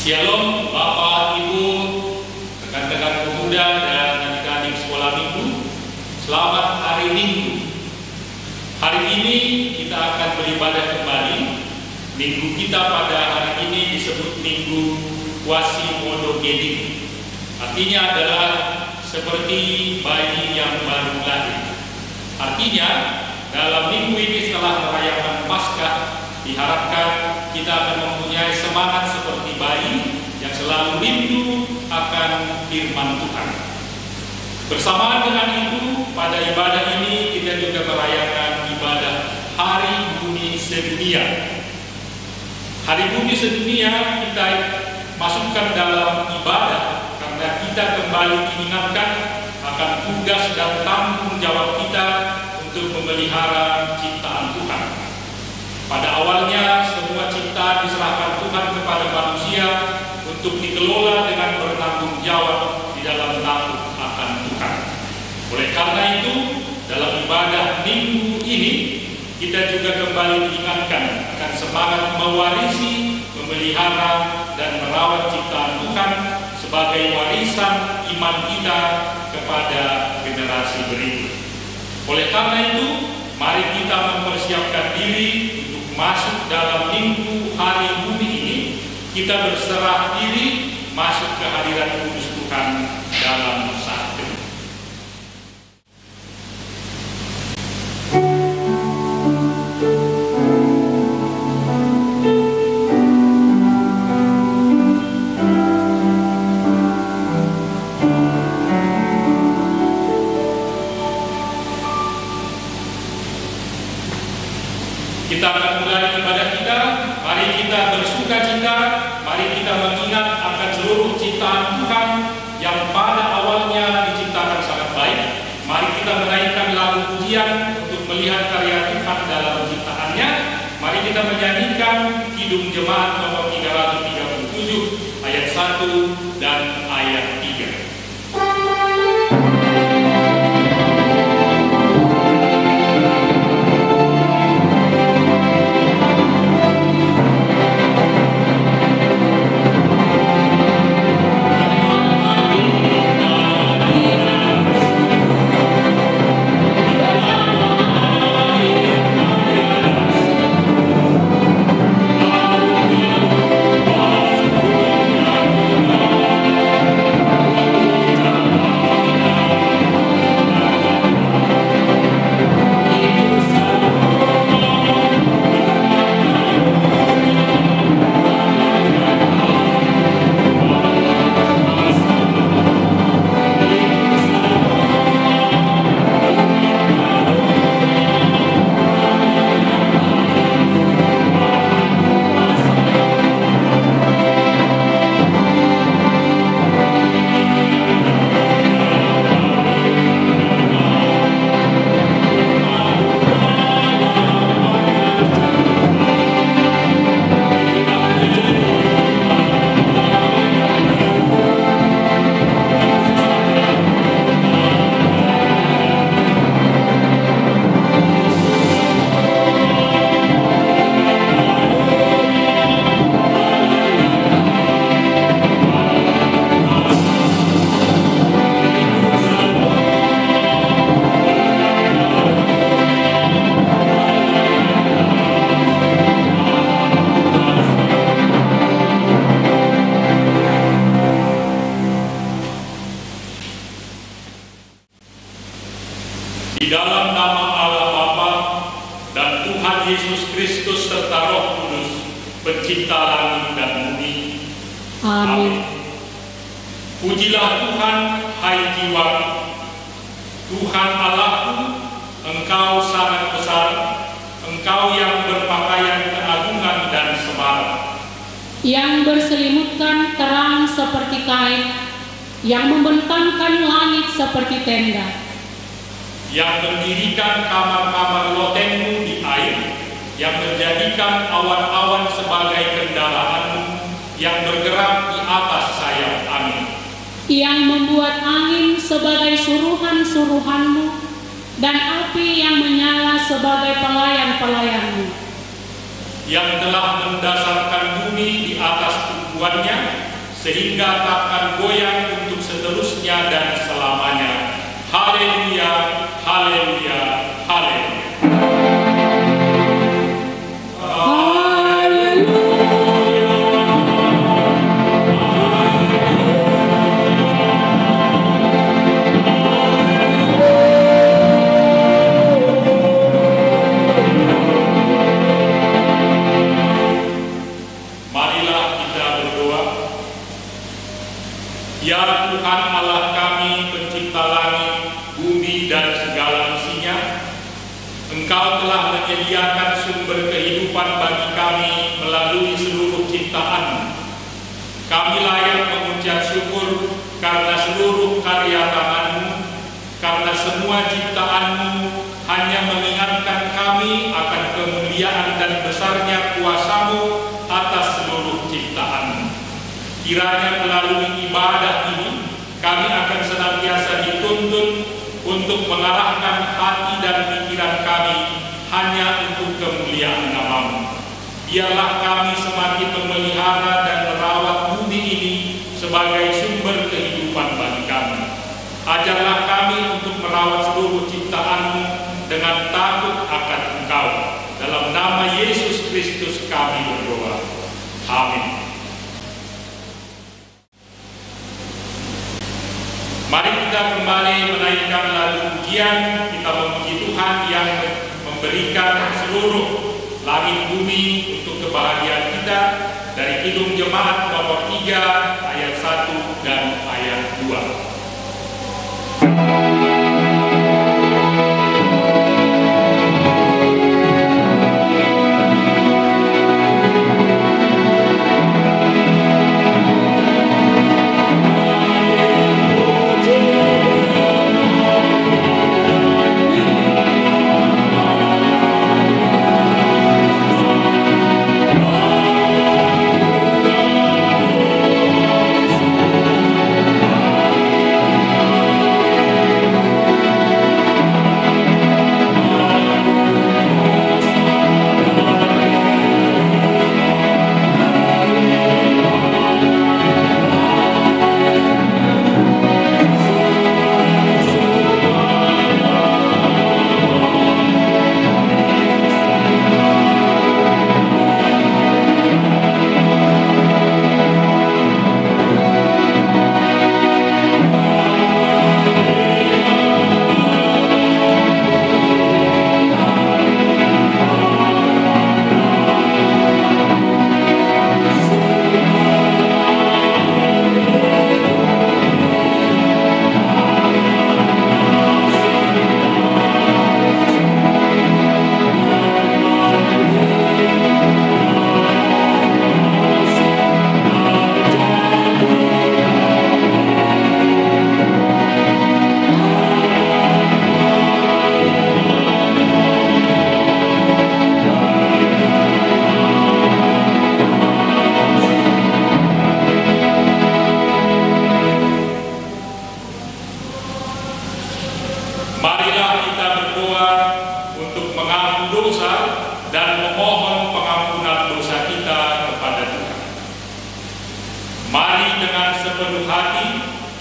Shalom Bapak, Ibu, rekan-rekan pemuda dan adik-adik sekolah minggu. Selamat hari Minggu. Hari ini kita akan beribadah kembali. Minggu kita pada hari ini disebut Minggu Quasimodo-Gedi. Artinya adalah seperti bayi yang baru lahir. Artinya dalam minggu ini setelah merayakan Paskah, diharapkan kita akan mempunyai semangat seperti bayi yang selalu rindu akan firman Tuhan. Bersamaan dengan itu, pada ibadah ini kita juga merayakan ibadah Hari Bumi Sedunia. Hari Bumi Sedunia kita masukkan dalam ibadah karena kita kembali diingatkan akan tugas dan tanggung jawab kita untuk memelihara ciptaan Tuhan. Pada awalnya semua ciptaan diserahkan Tuhan kepada manusia untuk dikelola dengan bertanggung jawab di dalam takut akan Tuhan. Oleh karena itu, dalam ibadah minggu ini kita juga kembali diingatkan akan semangat mewarisi, memelihara dan merawat ciptaan Tuhan sebagai warisan iman kita kepada generasi berikut. Oleh karena itu, mari kita mempersiapkan diri masuk dalam minggu hari bumi ini. Kita berserah diri masuk ke hadirat kudus Tuhan dalam saat ini. Kita akan mulai ibadah kita. Mari kita bersuka cita. Mari kita mengingat akan seluruh ciptaan Tuhan yang pada awalnya diciptakan sangat baik. Mari kita menaikkan lagu pujian untuk melihat karya Tuhan dalam ciptaannya. Mari kita menyanyikan Kidung Jemaat nomor 337 ayat 1 dan ayat 3. Di dalam nama Allah Bapa dan Tuhan Yesus Kristus serta Roh Kudus, pencipta langit dan bumi. Amin. Pujilah Tuhan, hai jiwa. Tuhan Allahku, Engkau sangat besar. Engkau yang berpakaian keagungan dan semarak, yang berselimutkan terang seperti kain, yang membentangkan langit seperti tenda, yang mendirikan kamar-kamar lotengmu di air, yang menjadikan awan-awan sebagai kendaraanmu, yang bergerak di atas sayap angin, yang membuat angin sebagai suruhan-suruhanmu, dan api yang menyala sebagai pelayan-pelayanmu, yang telah mendasarkan bumi di atas Tuhannya, sehingga takkan goyang untuk seterusnya dan selamanya. Haleluya, haleluya, haleluya. Ya Tuhan Allah kami, pencipta langit, bumi dan segala isinya, Engkau telah menyediakan sumber kehidupan bagi kami melalui seluruh ciptaan. Kami layak mengucap syukur karena seluruh karya tangan-Mu, karena semua ciptaan-Mu hanya mengingatkan kami akan kemuliaan dan besarnya kuasa-Mu atas seluruh ciptaan-Mu. Kiranya melalui ibadah ini, kami akan senantiasa dituntun untuk mengarahkan hati dan pikiran kami hanya untuk kemuliaan nama-Mu. Biarlah kami semakin memelihara dan merawat bumi ini sebagai sumber kehidupan bagi kami. Ajarlah kami untuk merawat seluruh ciptaan-Mu dengan takut akan Engkau. Dalam nama Yesus Kristus kami berdoa. Amin. Mari kita kembali menaikkan lagu pujian, kita memuji Tuhan yang memberikan seluruh langit bumi untuk kebahagiaan kita, dari Kidung Jemaat nomor 3 ayat 1 dan ayat 2.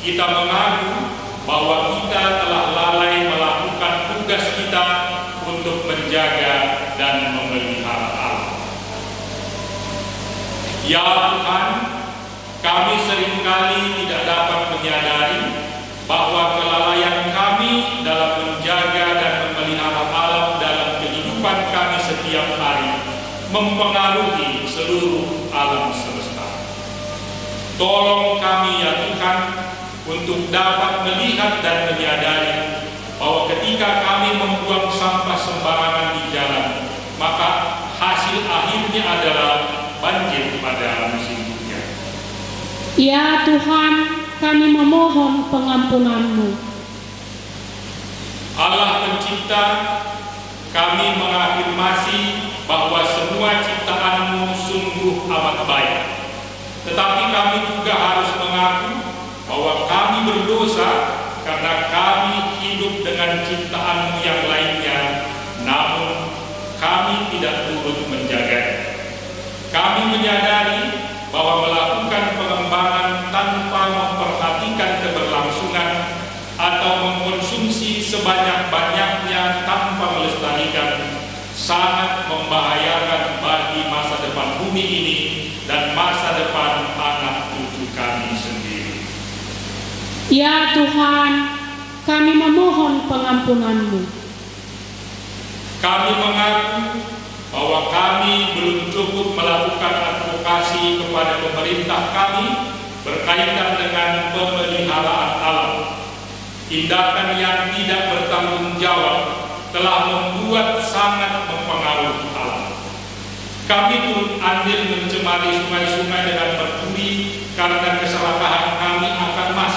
Kita mengaku bahwa kita telah lalai melakukan tugas kita untuk menjaga dan memelihara Allah. Ya Tuhan, kami seringkali tidak dapat menyadari bahwa kelalaian kami dalam menjaga dan memelihara alam dalam kehidupan kami setiap hari mempengaruhi seluruh alam semesta. Tolong kami ya Tuhan, untuk dapat melihat dan menyadari bahwa ketika kami membuang sampah sembarangan di jalan, maka hasil akhirnya adalah banjir pada musim hujan. Ya Tuhan, kami memohon pengampunan-Mu. Allah Pencipta, kami mengafirmasi bahwa semua ciptaan-Mu sungguh amat baik. Tetapi kami juga harus mengaku bahwa kami berdosa karena kami hidup dengan ciptaan-Mu yang lainnya, namun kami tidak turut menjaganya. Kami menyadari bahwa melakukan pengembangan tanpa memperhatikan keberlangsungan atau mengkonsumsi sebanyak-banyaknya tanpa melestarikan sangat membahayakan bagi masa depan bumi ini dan masa depan anak cucu kami sendiri. Ya Tuhan, kami memohon pengampunan-Mu. Kami mengaku bahwa kami belum cukup melakukan advokasi kepada pemerintah kami berkaitan dengan pemeliharaan alam. Tindakan yang tidak bertanggung jawab telah membuat sangat mempengaruhi alam. Kami turut andil mencemari sungai-sungai dengan merkuri karena keserakahan kami akan Mas.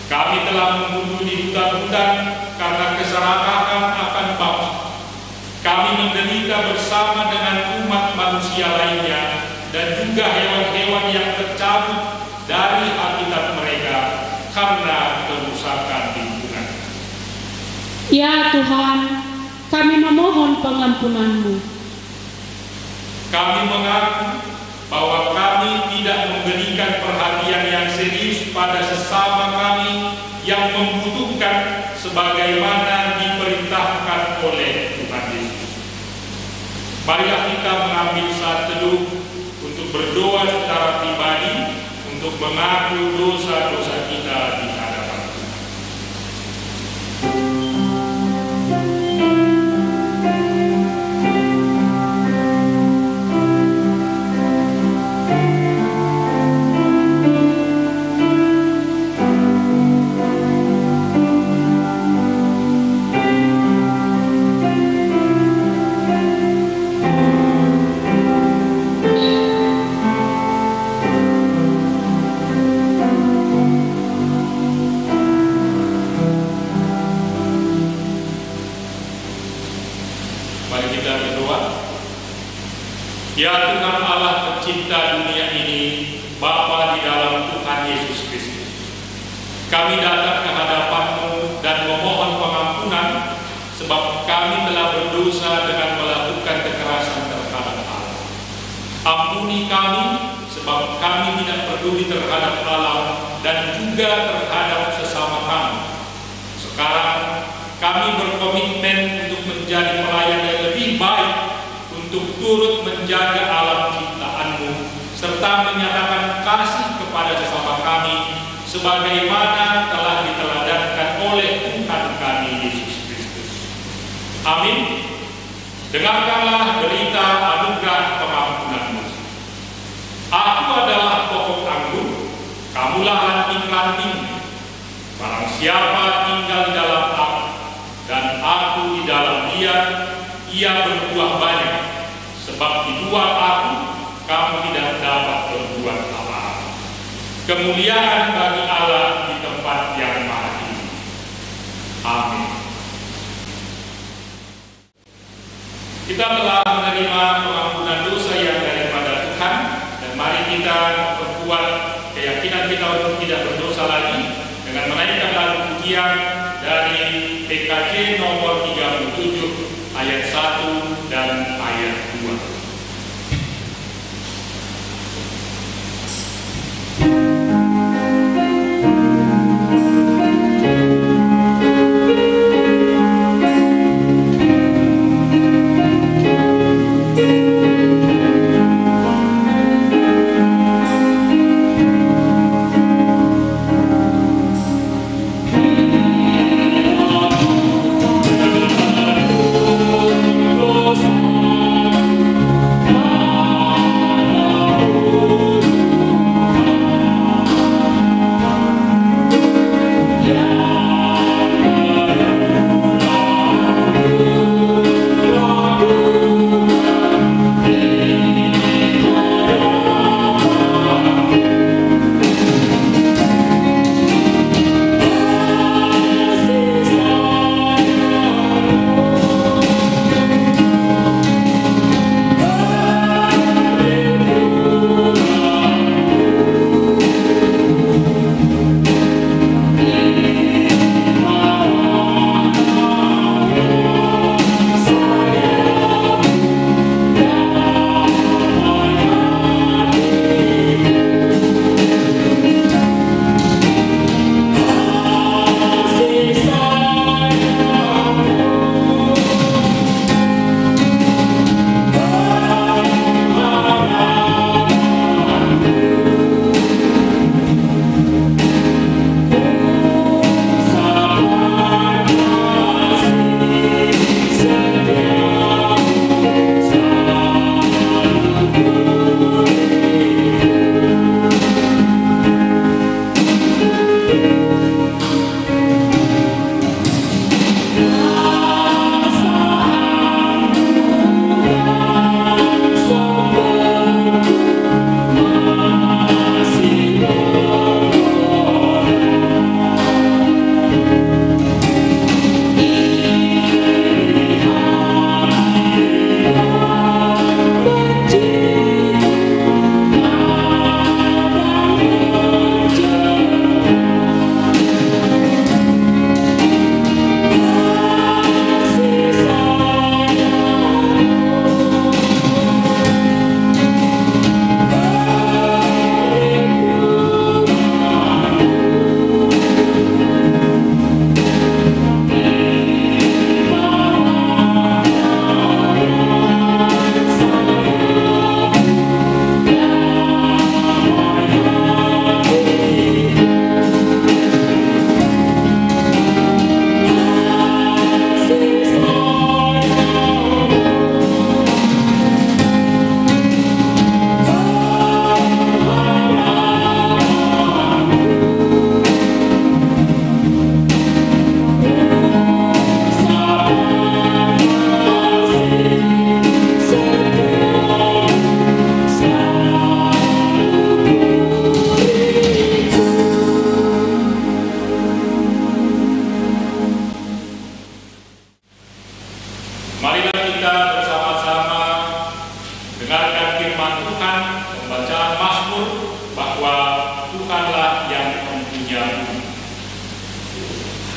Kami telah membunuh di hutan-hutan karena keserakahan akan Bapa. Kami menderita bersama dengan umat manusia lainnya dan juga hewan-hewan yang tercabut dari habitat mereka karena kerusakan lingkungan. Ya Tuhan, kami memohon pengampunan-Mu. Kami mengaku bahwa kami tidak memberikan perhatian yang serius pada sesama kami yang membutuhkan sebagaimana diperintahkan oleh Tuhan Yesus. Marilah kita mengambil saat teduh untuk berdoa secara pribadi untuk mengaku dosa-dosa kita di hadapan Tuhan. Ya Tuhan Allah pencipta dunia ini, Bapa di dalam Tuhan Yesus Kristus, kami datang ke hadapan-Mu dan memohon pengampunan sebab kami telah berdosa dengan melakukan kekerasan terhadap Allah. Ampuni kami sebab kami tidak peduli terhadap alam dan juga terhadap sesama kami. Sekarang kami berkomitmen untuk menjadi pelayan yang lebih baik, untuk turut menjaga alam ciptaan-Mu serta menyatakan kasih kepada sesama kami sebagaimana telah diteladankan oleh Tuhan kami Yesus Kristus. Amin. Dengarkanlah berita anugerah pengampunan-Mu. Aku adalah pokok anggur, kamulah ranting-ranting. Barang siapa tinggal di dalam aku dan aku di dalam dia, ia berbuah banyak. Sebab di luar aku, kamu tidak dapat berbuat apa-apa. Kemuliaan bagi Allah di tempat yang maha tinggi. Amin. Kita telah menerima pengampunan dosa yang daripada Tuhan, dan mari kita memperkuat keyakinan kita untuk tidak berdosa lagi dengan menaikkan lagu pujian dari PKJ nomor 37 ayat 1 dan ayat 2. Thank you.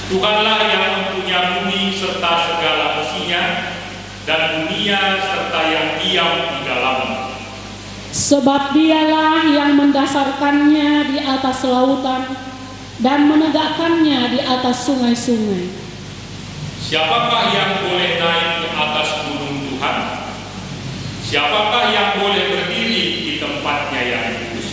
Tuhanlah yang mempunyai bumi serta segala isinya, dan dunia serta yang diam di dalamnya. Sebab Dialah yang mendasarkannya di atas lautan dan menegakkannya di atas sungai-sungai. Siapakah yang boleh naik ke atas gunung Tuhan? Siapakah yang boleh berdiri di tempatnya yang kudus?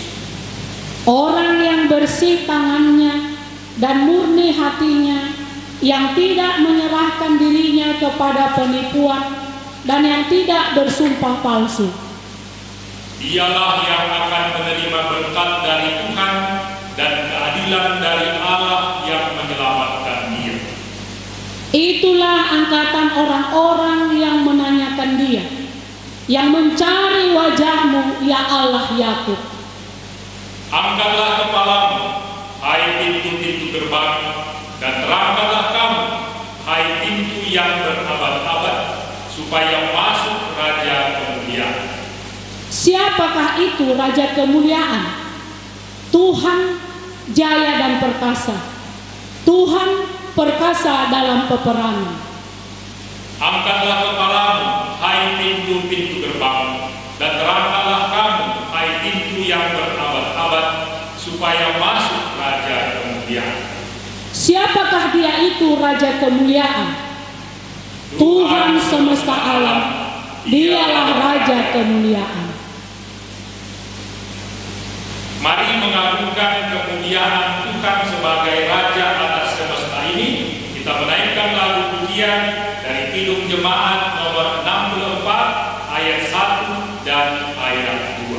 Orang yang bersih tangannya dan murni hatinya, yang tidak menyerahkan dirinya kepada penipuan dan yang tidak bersumpah palsu. Dialah yang akan menerima berkat dari Tuhan dan keadilan dari Allah yang menyelamatkan dia. Itulah angkatan orang-orang yang menanyakan Dia, yang mencari wajah-Mu, ya Allah Yakub. Angkatlah kepalamu, hai pintu-pintu gerbang, dan terangkanlah kamu, hai pintu yang berabad-abad, supaya masuk Raja Kemuliaan. Siapakah itu Raja Kemuliaan? Tuhan jaya dan perkasa, Tuhan perkasa dalam peperangan. Angkatlah kepalamu, hai pintu-pintu gerbang, dan terangkanlah kamu, hai pintu yang berabad-abad, supaya masuk Raja Kemuliaan. Siapakah Dia itu Raja Kemuliaan? Tuhan semesta alam, Dialah Raja Kemuliaan. Mari mengagungkan kemuliaan Tuhan sebagai Raja atas semesta ini. Kita menaikkan lagu pujian dari Kidung Jemaat nomor 64 ayat 1 dan ayat 2.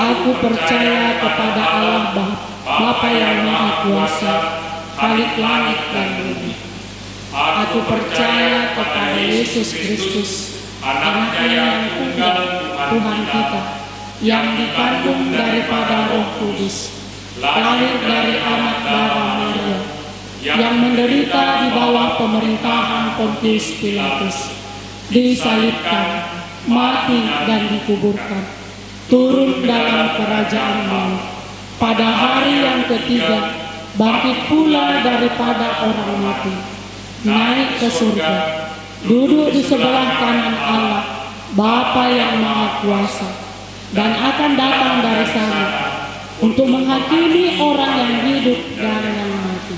Aku percaya kepada Allah Bapa yang Maha Kuasa, Khalik langit dan bumi. Aku percaya kepada Yesus Kristus, Anaknya yang tunggal Tuhan kita, yang dikandung daripada Roh Kudus, lahir dari anak darah Maria, yang menderita di bawah pemerintahan Pontius Pilatus, disalibkan, mati dan dikuburkan, turun dalam kerajaan maut, pada hari yang ketiga bangkit pula daripada orang mati, naik ke surga, duduk di sebelah kanan Allah, Bapa yang Maha Kuasa, dan akan datang dari sana untuk menghakimi orang yang hidup dan yang mati.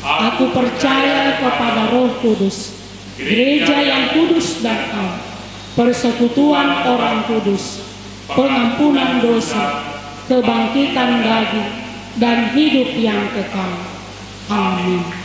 Aku percaya kepada Roh Kudus, gereja yang kudus dan am, persekutuan orang kudus, pengampunan dosa, kebangkitan daging, dan hidup yang kekal. Amin.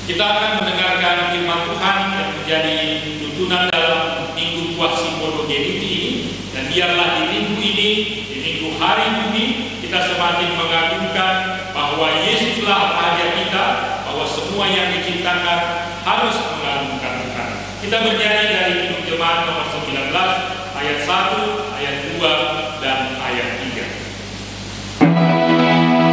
Kita akan mendengarkan firman Tuhan yang menjadi tuntunan dalam Minggu Tuah Simbodo Geniti ini. Dan biarlah di minggu ini, di minggu hari bumi, kita semakin mengagungkan bahwa Yesuslah Raja kita, bahwa semua yang diciptakan harus mengagungkan Tuhan. Kita bernyanyi dari Kidung Jemaat nomor 19, ayat 1, ayat 2, dan ayat 3. Amin.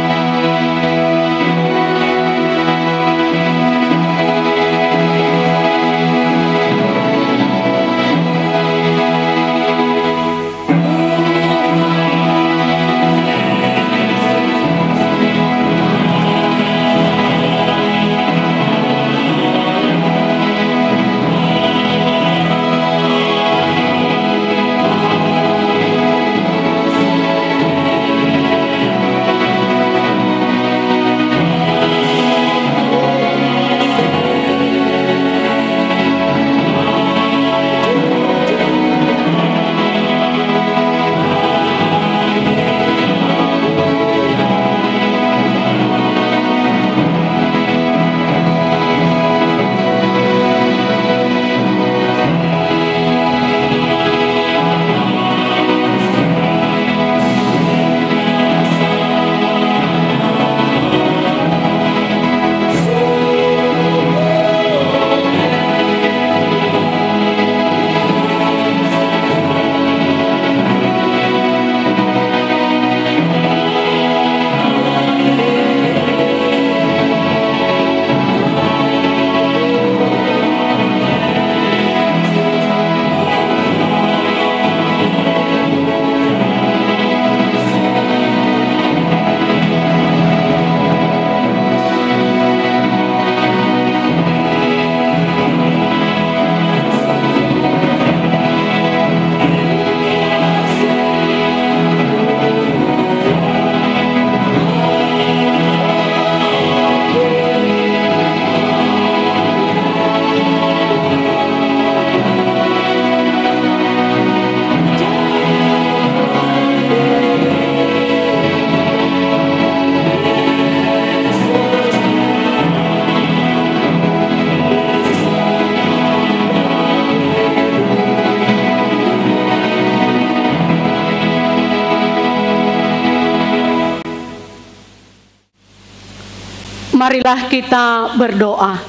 Marilah kita berdoa.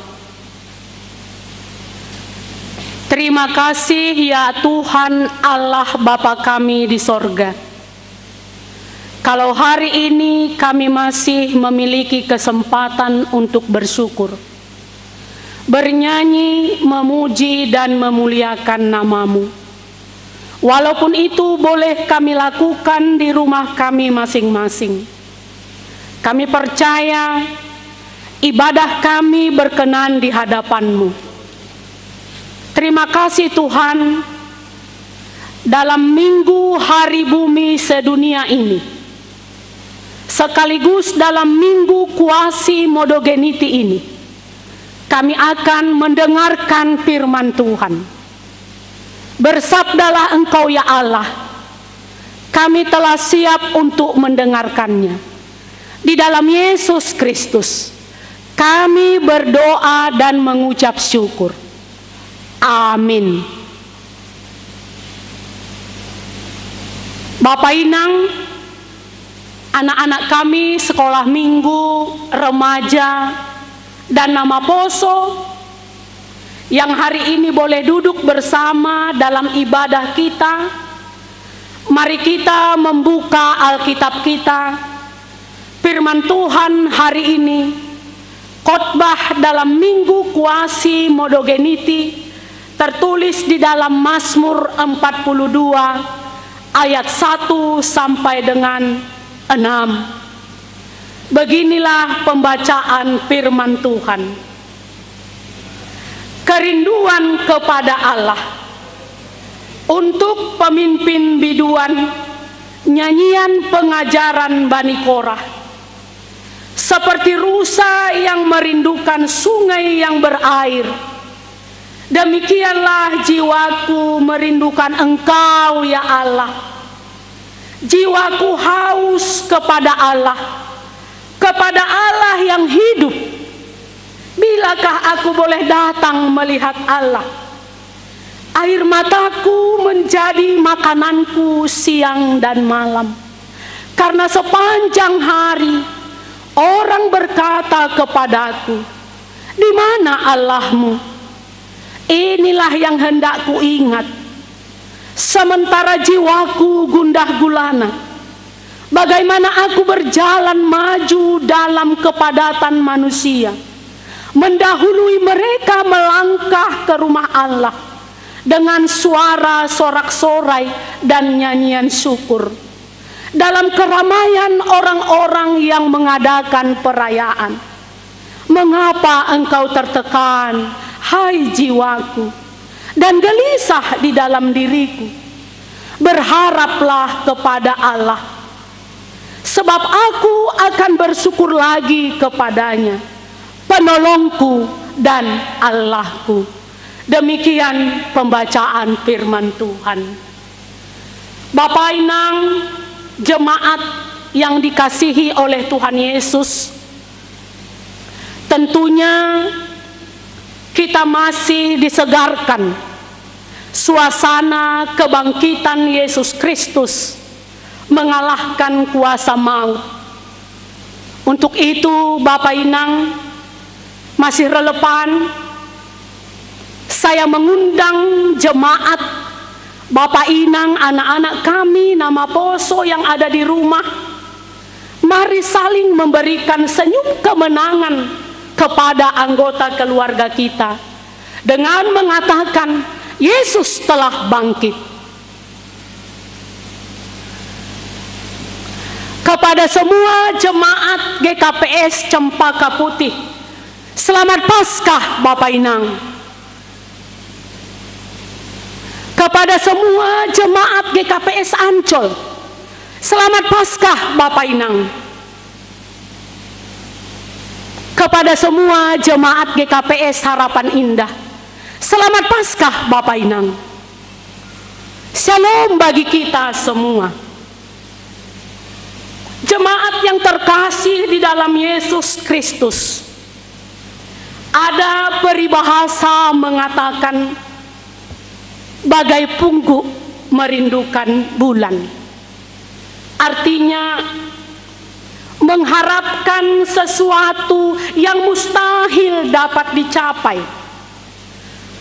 Terima kasih ya Tuhan Allah Bapa kami di sorga. Kalau hari ini kami masih memiliki kesempatan untuk bersyukur, bernyanyi, memuji dan memuliakan nama-Mu. Walaupun itu boleh kami lakukan di rumah kami masing-masing. Kami percaya ibadah kami berkenan di hadapan-Mu. Terima kasih Tuhan, dalam minggu hari bumi sedunia ini, sekaligus dalam minggu kuasi modogeniti ini, kami akan mendengarkan firman Tuhan. Bersabdalah Engkau ya Allah, kami telah siap untuk mendengarkannya. Di dalam Yesus Kristus, kami berdoa dan mengucap syukur. Amin. Bapak Inang, anak-anak kami sekolah minggu, remaja, dan nama poso yang hari ini boleh duduk bersama dalam ibadah kita, mari kita membuka Alkitab kita. Firman Tuhan hari ini, khotbah dalam minggu kuasi modogeniti, tertulis di dalam Mazmur 42 ayat 1 sampai dengan 6. Beginilah pembacaan firman Tuhan. Kerinduan kepada Allah. Untuk pemimpin biduan, nyanyian pengajaran Bani Korah. Seperti rusa yang merindukan sungai yang berair, demikianlah jiwaku merindukan Engkau ya Allah. Jiwaku haus kepada Allah yang hidup. Bilakah aku boleh datang melihat Allah? Air mataku menjadi makananku siang dan malam. Karena sepanjang hari orang berkata kepadaku, di mana Allahmu? Inilah yang hendak ku ingat. Sementara jiwaku gundah gulana, bagaimana aku berjalan maju dalam kepadatan manusia, mendahului mereka melangkah ke rumah Allah dengan suara sorak-sorai dan nyanyian syukur. Dalam keramaian orang-orang yang mengadakan perayaan. Mengapa engkau tertekan, hai jiwaku, dan gelisah di dalam diriku? Berharaplah kepada Allah, sebab aku akan bersyukur lagi kepadanya, penolongku dan Allahku. Demikian pembacaan firman Tuhan. Bapak Inang, jemaat yang dikasihi oleh Tuhan Yesus, tentunya kita masih disegarkan suasana kebangkitan Yesus Kristus mengalahkan kuasa maut. Untuk itu Bapak Inang, masih relevan saya mengundang jemaat Bapak Inang, anak-anak kami, nama poso yang ada di rumah, mari saling memberikan senyum kemenangan kepada anggota keluarga kita dengan mengatakan, Yesus telah bangkit. Kepada semua jemaat GKPS Cempaka Putih, selamat Paskah Bapak Inang. Kepada semua jemaat GKPS Ancol, selamat Paskah Bapak Inang. Kepada semua jemaat GKPS Harapan Indah, selamat Paskah Bapak Inang. Shalom bagi kita semua. Jemaat yang terkasih di dalam Yesus Kristus, ada peribahasa mengatakan bagai pungguk merindukan bulan. Artinya mengharapkan sesuatu yang mustahil dapat dicapai,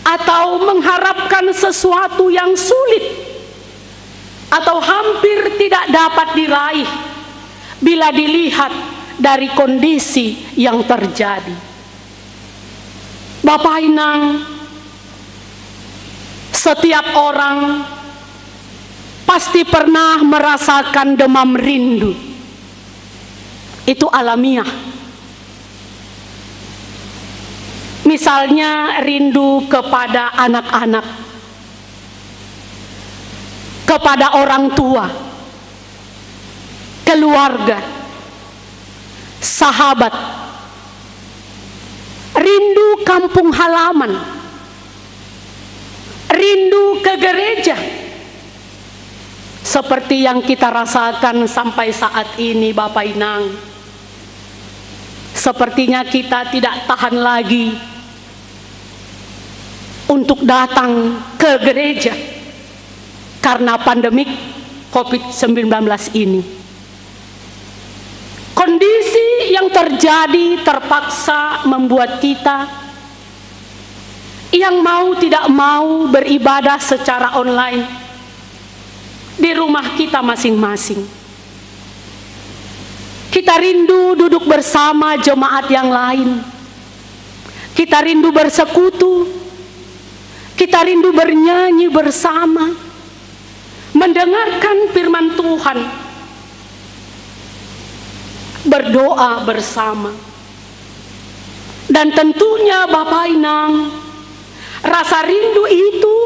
atau mengharapkan sesuatu yang sulit atau hampir tidak dapat diraih bila dilihat dari kondisi yang terjadi. Bapak Inang, setiap orang pasti pernah merasakan demam rindu. Itu alamiah. Misalnya rindu kepada anak-anak, kepada orang tua, keluarga, sahabat, rindu kampung halaman, rindu ke gereja, seperti yang kita rasakan sampai saat ini. Bapak Inang, sepertinya kita tidak tahan lagi untuk datang ke gereja karena pandemik COVID-19 ini. Kondisi yang terjadi terpaksa membuat kita yang mau tidak mau beribadah secara online di rumah kita masing-masing. Kita rindu duduk bersama jemaat yang lain. Kita rindu bersekutu. Kita rindu bernyanyi bersama, mendengarkan firman Tuhan, berdoa bersama. Dan tentunya Bapak Inang, rasa rindu itu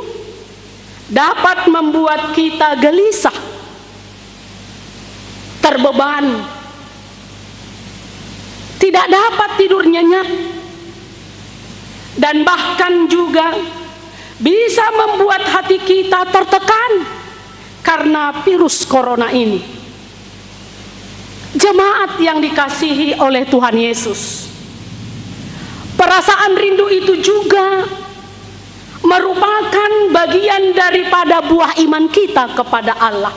dapat membuat kita gelisah, terbeban, tidak dapat tidur nyenyak, dan bahkan juga bisa membuat hati kita tertekan karena virus corona ini. Jemaat yang dikasihi oleh Tuhan Yesus, perasaan rindu itu juga merupakan bagian daripada buah iman kita kepada Allah.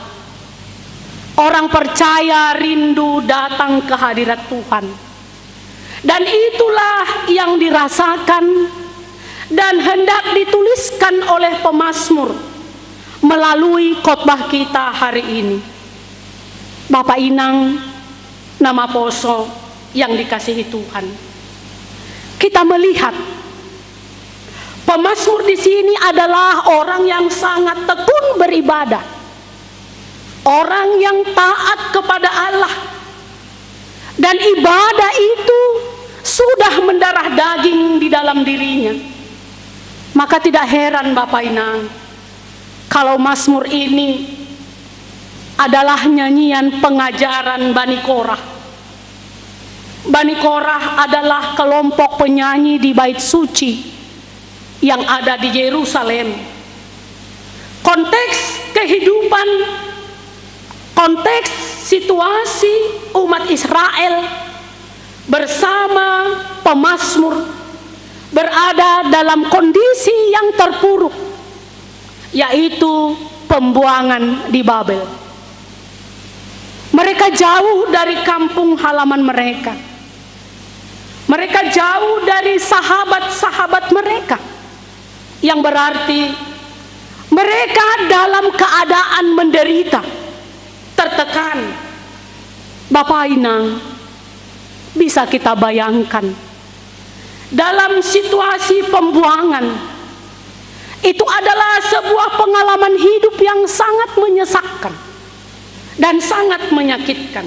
Orang percaya rindu datang ke hadirat Tuhan, dan itulah yang dirasakan dan hendak dituliskan oleh pemazmur melalui khotbah kita hari ini. Bapak Inang, nama Poso yang dikasihi Tuhan, kita melihat pemazmur di sini adalah orang yang sangat tekun beribadah, orang yang taat kepada Allah, dan ibadah itu sudah mendarah daging di dalam dirinya. Maka tidak heran Bapak Inang, kalau mazmur ini adalah nyanyian pengajaran Bani Korah. Bani Korah adalah kelompok penyanyi di bait suci yang ada di Yerusalem. Konteks kehidupan, konteks situasi umat Israel bersama pemazmur berada dalam kondisi yang terpuruk, yaitu pembuangan di Babel. Mereka jauh dari kampung halaman mereka. Mereka jauh dari sahabat-sahabat mereka, yang berarti mereka dalam keadaan menderita, tertekan. Bapak Inang, bisa kita bayangkan dalam situasi pembuangan itu adalah sebuah pengalaman hidup yang sangat menyesakkan dan sangat menyakitkan.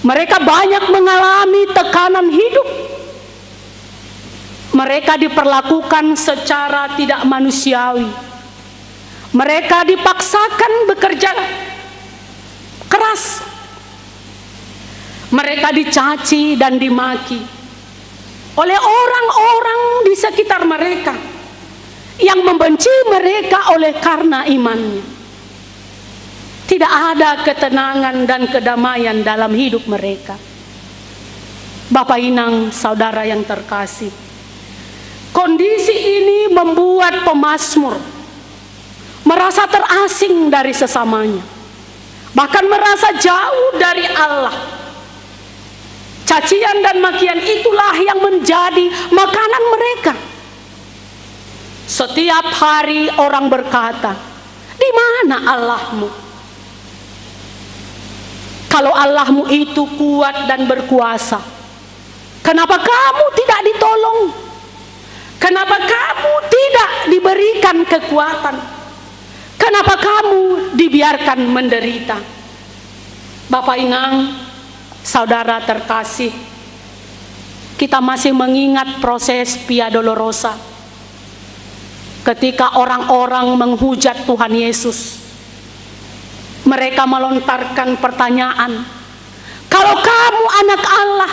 Mereka banyak mengalami tekanan hidup. Mereka diperlakukan secara tidak manusiawi. Mereka dipaksakan bekerja keras. Mereka dicaci dan dimaki oleh orang-orang di sekitar mereka yang membenci mereka oleh karena imannya. Tidak ada ketenangan dan kedamaian dalam hidup mereka. Bapak Inang, saudara yang terkasih, kondisi ini membuat pemazmur merasa terasing dari sesamanya, bahkan merasa jauh dari Allah. Cacian dan makian itulah yang menjadi makanan mereka. Setiap hari orang berkata, "Di mana Allahmu?" Kalau Allahmu itu kuat dan berkuasa, kenapa kamu tidak ditolong? Kenapa kamu tidak diberikan kekuatan? Kenapa kamu dibiarkan menderita? Bapak Inang, saudara terkasih, kita masih mengingat proses Via Dolorosa. Ketika orang-orang menghujat Tuhan Yesus, mereka melontarkan pertanyaan, "Kalau kamu anak Allah,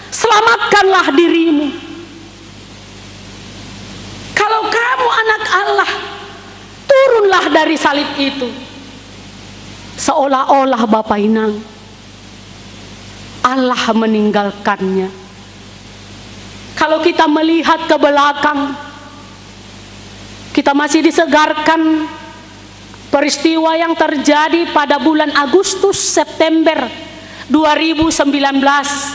selamatkanlah dirimu. Kalau kamu anak Allah, turunlah dari salib itu." Seolah-olah Bapak Inang, Allah meninggalkannya. Kalau kita melihat ke belakang, kita masih disegarkan peristiwa yang terjadi pada bulan Agustus September 2019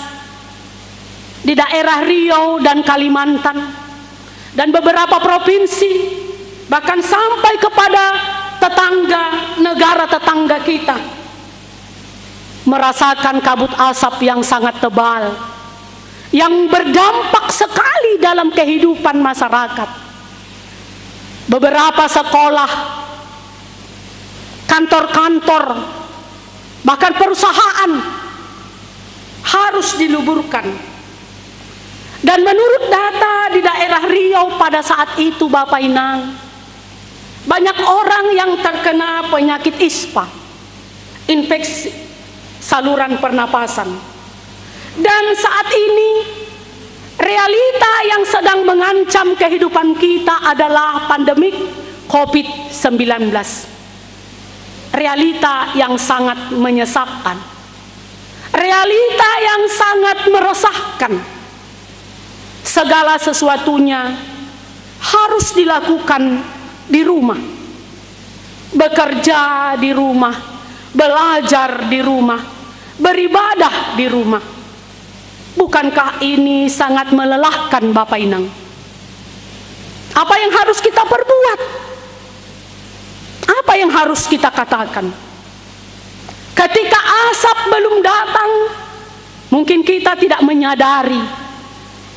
di daerah Riau dan Kalimantan dan beberapa provinsi, bahkan sampai kepada negara tetangga kita, merasakan kabut asap yang sangat tebal yang berdampak sekali dalam kehidupan masyarakat. Beberapa sekolah, kantor-kantor, bahkan perusahaan harus diluburkan. Dan menurut data di daerah Riau pada saat itu, Bapak Inang, banyak orang yang terkena penyakit ISPA, infeksi saluran pernapasan. Dan saat ini realita yang sedang mengancam kehidupan kita adalah pandemik COVID-19. Realita yang sangat menyesakkan, realita yang sangat meresahkan. Segala sesuatunya harus dilakukan di rumah, bekerja di rumah, belajar di rumah, beribadah di rumah. Bukankah ini sangat melelahkan, Bapak Inang? Apa yang harus kita perbuat? Apa yang harus kita katakan? Ketika asap belum datang, mungkin kita tidak menyadari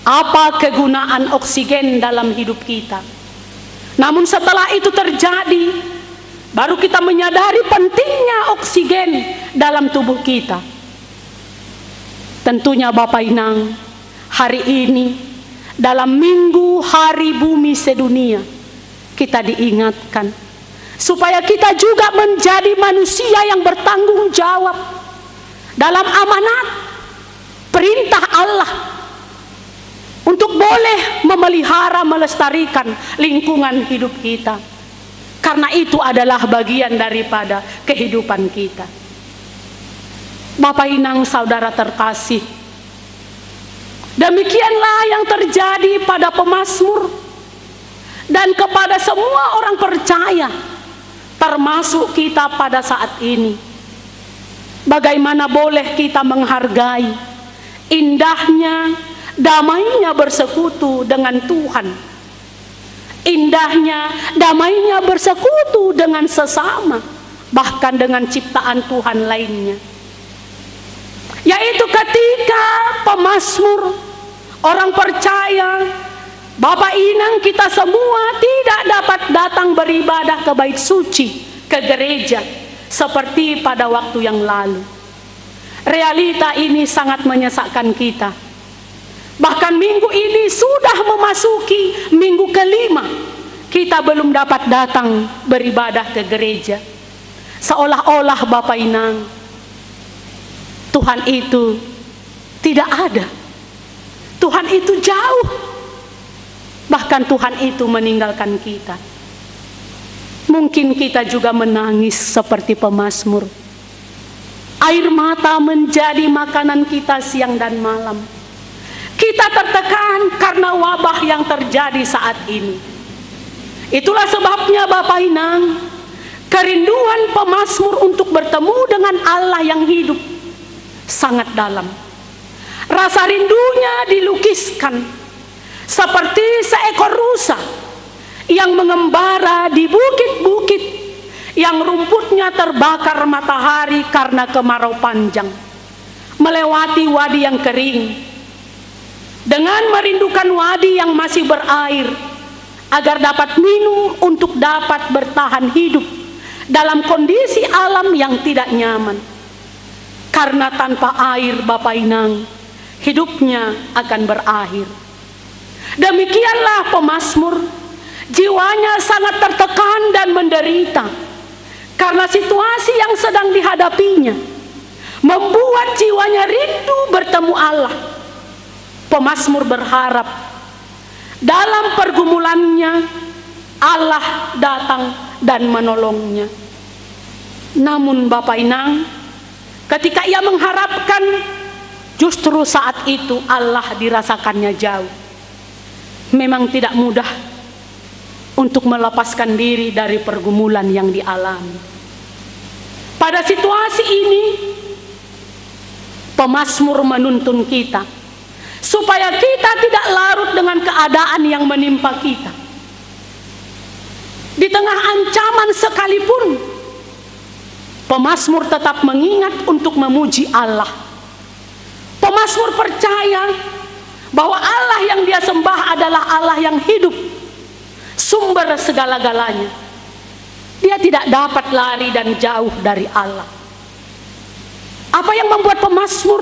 apa kegunaan oksigen dalam hidup kita. Namun setelah itu terjadi, baru kita menyadari pentingnya oksigen dalam tubuh kita. Tentunya Bapak Inang, hari ini dalam Minggu Hari Bumi Sedunia, kita diingatkan supaya kita juga menjadi manusia yang bertanggung jawab dalam amanat perintah Allah untuk boleh memelihara, melestarikan lingkungan hidup kita, karena itu adalah bagian daripada kehidupan kita. Bapak Inang, saudara terkasih, demikianlah yang terjadi pada pemazmur dan kepada semua orang percaya, termasuk kita pada saat ini. Bagaimana boleh kita menghargai indahnya, damainya bersekutu dengan Tuhan, indahnya, damainya bersekutu dengan sesama, bahkan dengan ciptaan Tuhan lainnya. Yaitu ketika pemazmur, orang percaya, Bapak Inang, kita semua tidak dapat datang beribadah ke bait suci, ke gereja, seperti pada waktu yang lalu. Realita ini sangat menyesakkan kita. Bahkan minggu ini sudah memasuki minggu kelima, kita belum dapat datang beribadah ke gereja. Seolah-olah Bapak Inang, Tuhan itu tidak ada. Tuhan itu jauh. Bahkan Tuhan itu meninggalkan kita. Mungkin kita juga menangis seperti pemazmur. Air mata menjadi makanan kita siang dan malam. Kita tertekan karena wabah yang terjadi saat ini. Itulah sebabnya Bapak Inang, kerinduan pemazmur untuk bertemu dengan Allah yang hidup sangat dalam. Rasa rindunya dilukiskan seperti seekor rusa yang mengembara di bukit-bukit yang rumputnya terbakar matahari karena kemarau panjang, melewati wadi yang kering dengan merindukan wadi yang masih berair agar dapat minum untuk dapat bertahan hidup dalam kondisi alam yang tidak nyaman. Karena tanpa air, Bapak Inang, hidupnya akan berakhir. Demikianlah pemazmur, jiwanya sangat tertekan dan menderita karena situasi yang sedang dihadapinya membuat jiwanya rindu bertemu Allah. Pemazmur berharap dalam pergumulannya Allah datang dan menolongnya. Namun Bapak Inang, ketika ia mengharapkan, justru saat itu Allah dirasakannya jauh. Memang tidak mudah untuk melepaskan diri dari pergumulan yang dialami. Pada situasi ini, pemazmur menuntun kita supaya kita tidak larut dengan keadaan yang menimpa kita. Di tengah ancaman sekalipun, pemazmur tetap mengingat untuk memuji Allah. Pemazmur percaya bahwa Allah yang dia sembah adalah Allah yang hidup, sumber segala-galanya. Dia tidak dapat lari dan jauh dari Allah. Apa yang membuat pemazmur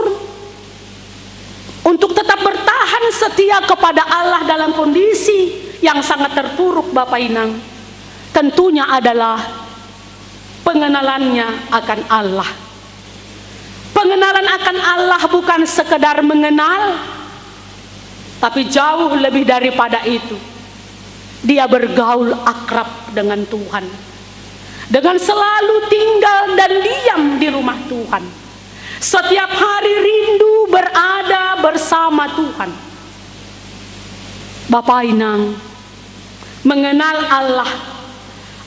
untuk tetap bertahan setia kepada Allah dalam kondisi yang sangat terpuruk, Bapak Inang? Tentunya adalah pengenalannya akan Allah. Pengenalan akan Allah bukan sekedar mengenal, tapi jauh lebih daripada itu. Dia bergaul akrab dengan Tuhan, dengan selalu tinggal dan diam di rumah Tuhan, setiap hari rindu berada bersama Tuhan. Bapak Inang, mengenal Allah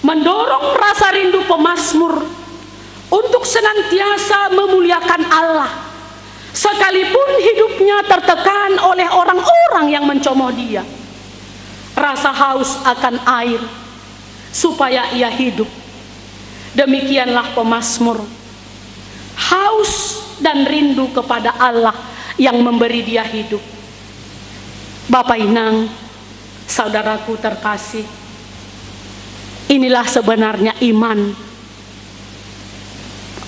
mendorong rasa rindu pemazmur untuk senantiasa memuliakan Allah, sekalipun hidupnya tertekan oleh orang-orang yang mencemooh dia. Rasa haus akan air supaya ia hidup. Demikianlah pemazmur, haus dan rindu kepada Allah yang memberi dia hidup. Bapak Inang, saudaraku terkasih, inilah sebenarnya iman.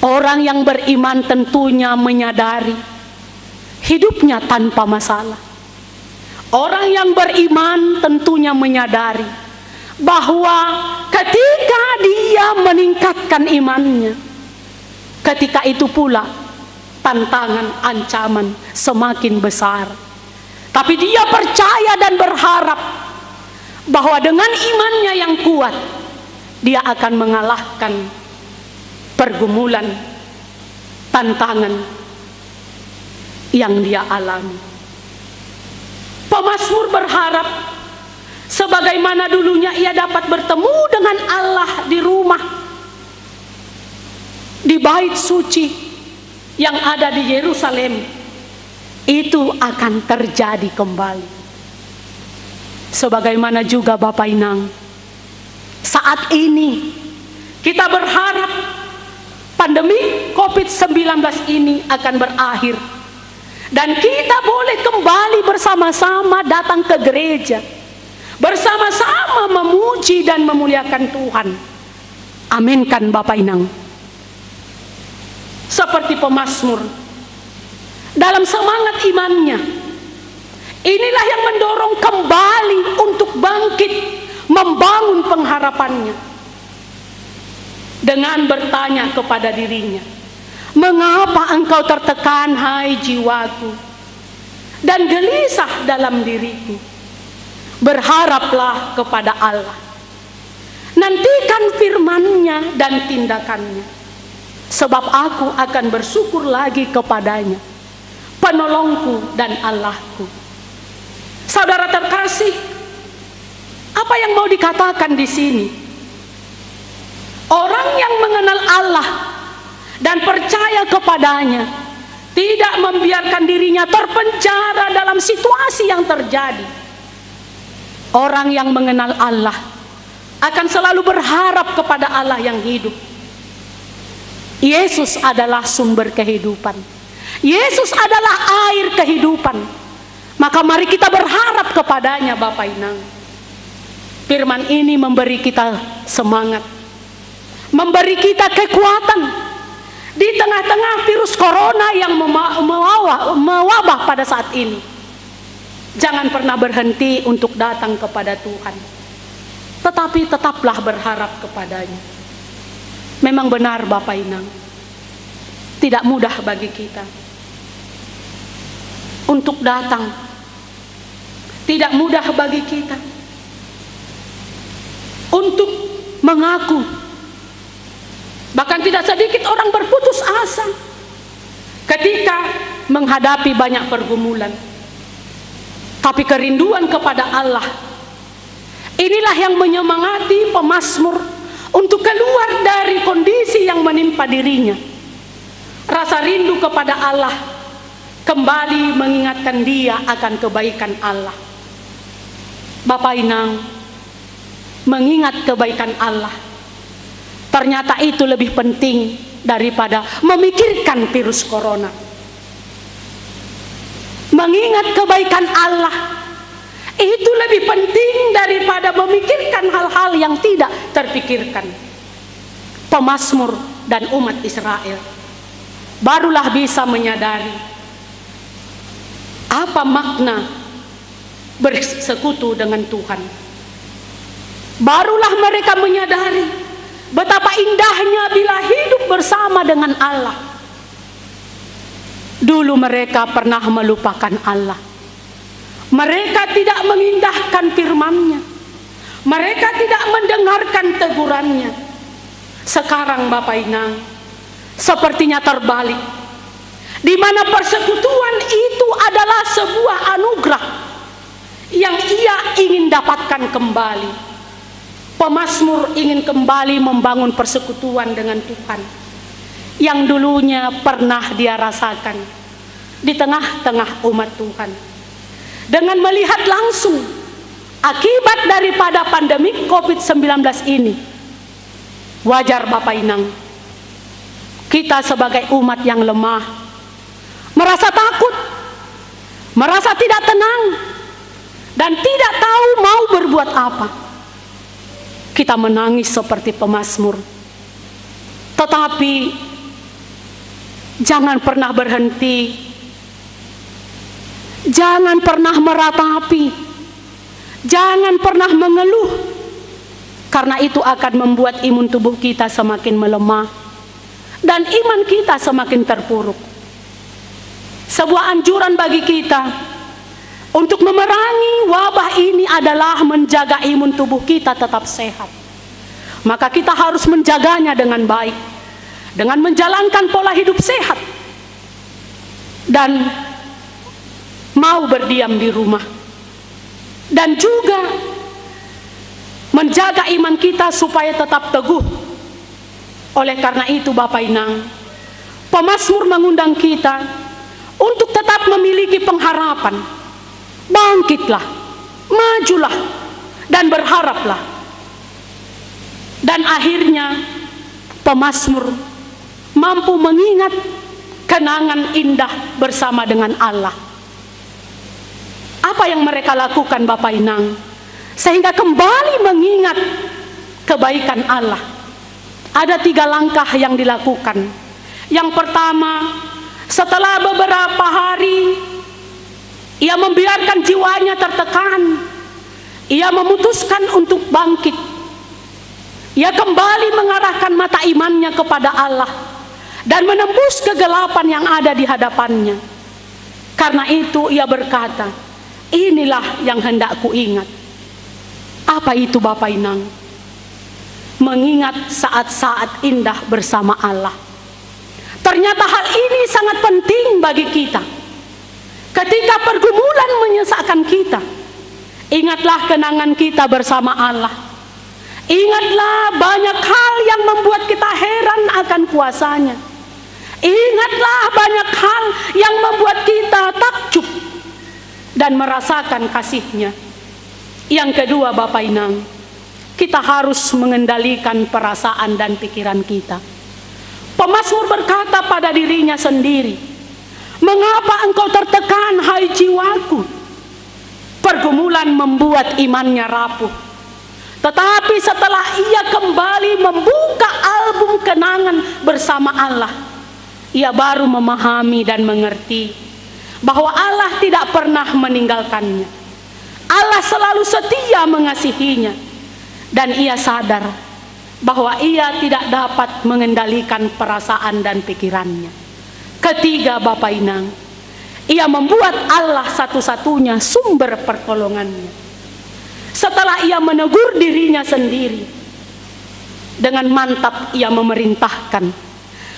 Orang yang beriman tentunya menyadari hidupnya tanpa masalah. Orang yang beriman tentunya menyadari bahwa ketika dia meningkatkan imannya, ketika itu pula tantangan, ancaman semakin besar. Tapi dia percaya dan berharap bahwa dengan imannya yang kuat, dia akan mengalahkan pergumulan, tantangan yang dia alami. Pemazmur berharap sebagaimana dulunya ia dapat bertemu dengan Allah di rumah, di bait suci yang ada di Yerusalem, itu akan terjadi kembali. Sebagaimana juga Bapak Inang, saat ini kita berharap pandemi COVID-19 ini akan berakhir dan kita boleh kembali bersama-sama datang ke gereja, bersama-sama memuji dan memuliakan Tuhan. Amin kan Bapak Inang? Seperti pemazmur, dalam semangat imannya, inilah yang mendorong kembali untuk bangkit membangun pengharapannya dengan bertanya kepada dirinya, mengapa engkau tertekan hai jiwaku, dan gelisah dalam diriku? Berharaplah kepada Allah, nantikan firman-Nya dan tindakannya, sebab aku akan bersyukur lagi kepadanya, penolongku dan Allahku. Saudara terkasih, apa yang mau dikatakan di sini? Orang yang mengenal Allah dan percaya kepadanya tidak membiarkan dirinya terpenjara dalam situasi yang terjadi. Orang yang mengenal Allah akan selalu berharap kepada Allah yang hidup. Yesus adalah sumber kehidupan. Yesus adalah air kehidupan. Maka mari kita berharap kepadanya, Bapak Inang. Firman ini memberi kita semangat, memberi kita kekuatan di tengah-tengah virus corona yang mewabah pada saat ini. Jangan pernah berhenti untuk datang kepada Tuhan, tetapi tetaplah berharap kepadanya. Memang benar Bapak Inang, tidak mudah bagi kita untuk datang, tidak mudah bagi kita untuk mengaku. Bahkan tidak sedikit orang berputus asa ketika menghadapi banyak pergumulan. Tapi kerinduan kepada Allah, inilah yang menyemangati pemazmur untuk keluar dari kondisi yang menimpa dirinya. Rasa rindu kepada Allah kembali mengingatkan dia akan kebaikan Allah. Bapak Inang, mengingat kebaikan Allah, ternyata itu lebih penting daripada memikirkan virus corona. Mengingat kebaikan Allah itu lebih penting daripada memikirkan hal-hal yang tidak terpikirkan. Pemazmur dan umat Israel barulah bisa menyadari apa makna bersekutu dengan Tuhan. Barulah mereka menyadari betapa indahnya bila hidup bersama dengan Allah. Dulu mereka pernah melupakan Allah. Mereka tidak mengindahkan firman-Nya. Mereka tidak mendengarkan tegurannya. Sekarang Bapak Inang, sepertinya terbalik, di mana persekutuan itu adalah sebuah anugerah yang ia ingin dapatkan kembali. Pemazmur ingin kembali membangun persekutuan dengan Tuhan yang dulunya pernah dia rasakan di tengah-tengah umat Tuhan. Dengan melihat langsung akibat daripada pandemi COVID-19 ini, wajar Bapak Inang, kita sebagai umat yang lemah merasa takut, merasa tidak tenang, dan tidak tahu mau berbuat apa. Kita menangis seperti pemazmur. Tetapi jangan pernah berhenti, jangan pernah meratapi, jangan pernah mengeluh, karena itu akan membuat imun tubuh kita semakin melemah dan iman kita semakin terpuruk. Sebuah anjuran bagi kita untuk memerangi wabah ini adalah menjaga imun tubuh kita tetap sehat. Maka kita harus menjaganya dengan baik, dengan menjalankan pola hidup sehat dan mau berdiam di rumah, dan juga menjaga iman kita supaya tetap teguh. Oleh karena itu Bapak Inang, pemazmur mengundang kita untuk tetap memiliki pengharapan. Bangkitlah, majulah, dan berharaplah. Dan akhirnya pemazmur mampu mengingat kenangan indah bersama dengan Allah. Apa yang mereka lakukan Bapak Inang sehingga kembali mengingat kebaikan Allah? Ada 3 langkah yang dilakukan. Yang pertama, setelah beberapa hari ia membiarkan jiwanya tertekan, ia memutuskan untuk bangkit. Ia kembali mengarahkan mata imannya kepada Allah dan menembus kegelapan yang ada di hadapannya. Karena itu ia berkata, inilah yang hendak ku ingat. Apa itu Bapak Inang? Mengingat saat-saat indah bersama Allah. Ternyata hal ini sangat penting bagi kita. Ketika pergumulan menyesakkan kita, ingatlah kenangan kita bersama Allah. Ingatlah banyak hal yang membuat kita heran akan kuasanya. Ingatlah banyak hal yang membuat dan merasakan kasih-Nya. Yang kedua, Bapak Inang, kita harus mengendalikan perasaan dan pikiran kita. Pemazmur berkata pada dirinya sendiri, "Mengapa engkau tertekan, hai jiwaku? Pergumulan membuat imannya rapuh." Tetapi setelah ia kembali membuka album kenangan bersama Allah, ia baru memahami dan mengerti bahwa Allah tidak pernah meninggalkannya. Allah selalu setia mengasihinya, dan ia sadar bahwa ia tidak dapat mengendalikan perasaan dan pikirannya. Ketiga, Bapak Inang, ia membuat Allah satu-satunya sumber pertolongannya. Setelah ia menegur dirinya sendiri, dengan mantap ia memerintahkan,